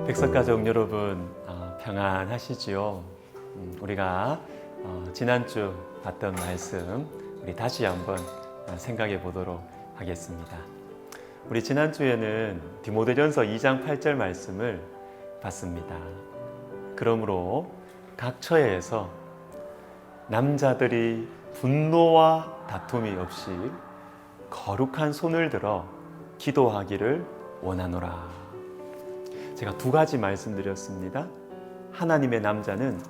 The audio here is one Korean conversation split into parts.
백석가족 여러분, 평안하시지요? 우리가 지난주 봤던 말씀 우리 다시 한번 생각해 보도록 하겠습니다. 우리 지난주에는 디모데전서 2장 8절 말씀을 봤습니다. 그러므로 각 처에서 남자들이 분노와 다툼이 없이 거룩한 손을 들어 기도하기를 원하노라. 제가 두 가지 말씀드렸습니다. 하나님의 남자는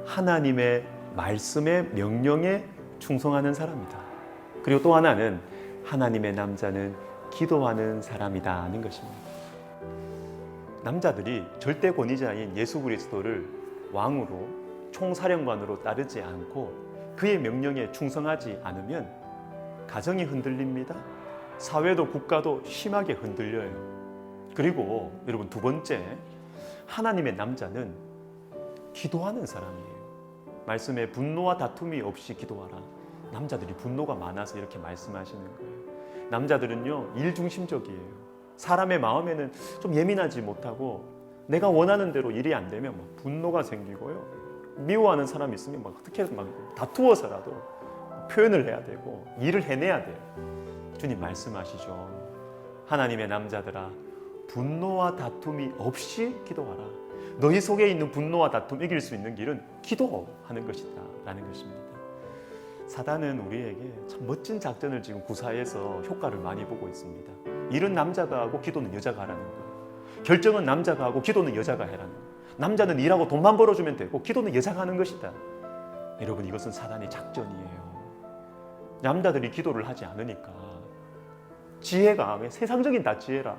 하나님의 말씀의 명령에 충성하는 사람이다. 그리고 또 하나는 하나님의 남자는 기도하는 사람이다는 것입니다. 남자들이 절대 권위자인 예수 그리스도를 왕으로 총사령관으로 따르지 않고 그의 명령에 충성하지 않으면 가정이 흔들립니다. 사회도 국가도 심하게 흔들려요. 그리고 여러분 두 번째, 하나님의 남자는 기도하는 사람이에요. 말씀에 분노와 다툼이 없이 기도하라. 남자들이 분노가 많아서 이렇게 말씀하시는 거예요. 남자들은요, 일중심적이에요. 사람의 마음에는 좀 예민하지 못하고 내가 원하는 대로 일이 안 되면 막 분노가 생기고요. 미워하는 사람이 있으면 막 어떻게 막 다투어서라도 표현을 해야 되고 일을 해내야 돼요. 주님 말씀하시죠. 하나님의 남자들아, 분노와 다툼이 없이 기도하라. 너희 속에 있는 분노와 다툼 이길 수 있는 길은 기도하는 것이다 라는 것입니다. 사단은 우리에게 참 멋진 작전을 지금 구사해서 효과를 많이 보고 있습니다. 일은 남자가 하고 기도는 여자가 하라는 거예요. 결정은 남자가 하고 기도는 여자가 해라는 거예요. 남자는 일하고 돈만 벌어주면 되고 기도는 여자가 하는 것이다. 여러분, 이것은 사단의 작전이에요. 남자들이 기도를 하지 않으니까 지혜가 세상적인 다 지혜라.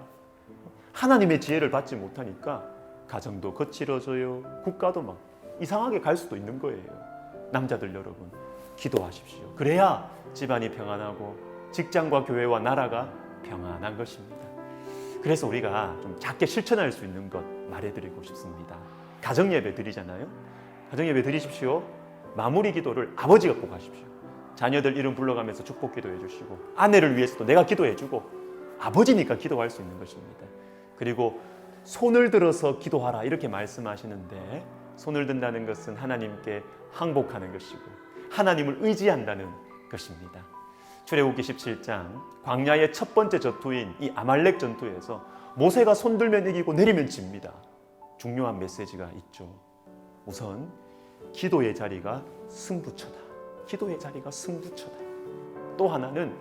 하나님의 지혜를 받지 못하니까 가정도 거칠어져요. 국가도 막 이상하게 갈 수도 있는 거예요. 남자들 여러분, 기도하십시오. 그래야 집안이 평안하고 직장과 교회와 나라가 평안한 것입니다. 그래서 우리가 좀 작게 실천할 수 있는 것 말해드리고 싶습니다. 가정예배 드리잖아요. 가정예배 드리십시오. 마무리 기도를 아버지가 꼭 하십시오. 자녀들 이름 불러가면서 축복 기도해 주시고, 아내를 위해서도 내가 기도해 주고, 아버지니까 기도할 수 있는 것입니다. 그리고 손을 들어서 기도하라 이렇게 말씀하시는데, 손을 든다는 것은 하나님께 항복하는 것이고 하나님을 의지한다는 것입니다. 출애굽기 17장 광야의 첫 번째 전투인 이 아말렉 전투에서 모세가 손 들면 이기고 내리면 집니다. 중요한 메시지가 있죠. 우선 기도의 자리가 승부처다. 기도의 자리가 승부처다. 또 하나는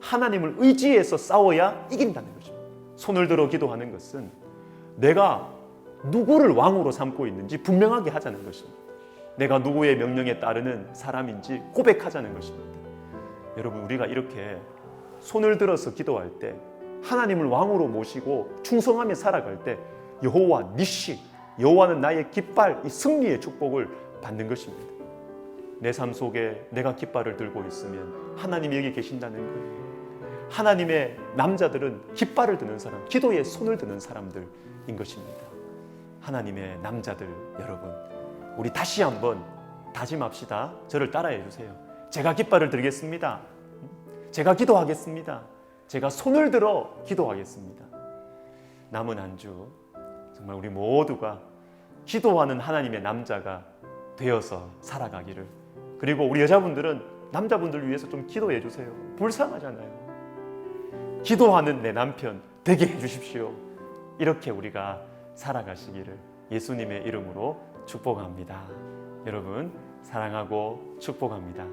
하나님을 의지해서 싸워야 이긴다는 것입니다. 손을 들어 기도하는 것은 내가 누구를 왕으로 삼고 있는지 분명하게 하자는 것입니다. 내가 누구의 명령에 따르는 사람인지 고백하자는 것입니다. 여러분, 우리가 이렇게 손을 들어서 기도할 때, 하나님을 왕으로 모시고 충성하며 살아갈 때 여호와 니시, 여호와는 나의 깃발, 이 승리의 축복을 받는 것입니다. 내 삶 속에 내가 깃발을 들고 있으면 하나님이 여기 계신다는 거예요. 하나님의 남자들은 깃발을 드는 사람, 기도에 손을 드는 사람들인 것입니다. 하나님의 남자들 여러분, 우리 다시 한번 다짐합시다. 저를 따라해 주세요. 제가 깃발을 들겠습니다. 제가 기도하겠습니다. 제가 손을 들어 기도하겠습니다. 남은 한 주 정말 우리 모두가 기도하는 하나님의 남자가 되어서 살아가기를, 그리고 우리 여자분들은 남자분들 위해서 좀 기도해 주세요. 불쌍하잖아요. 기도하는 내 남편 되게 해주십시오. 이렇게 우리가 살아가시기를 예수님의 이름으로 축복합니다. 여러분, 사랑하고 축복합니다.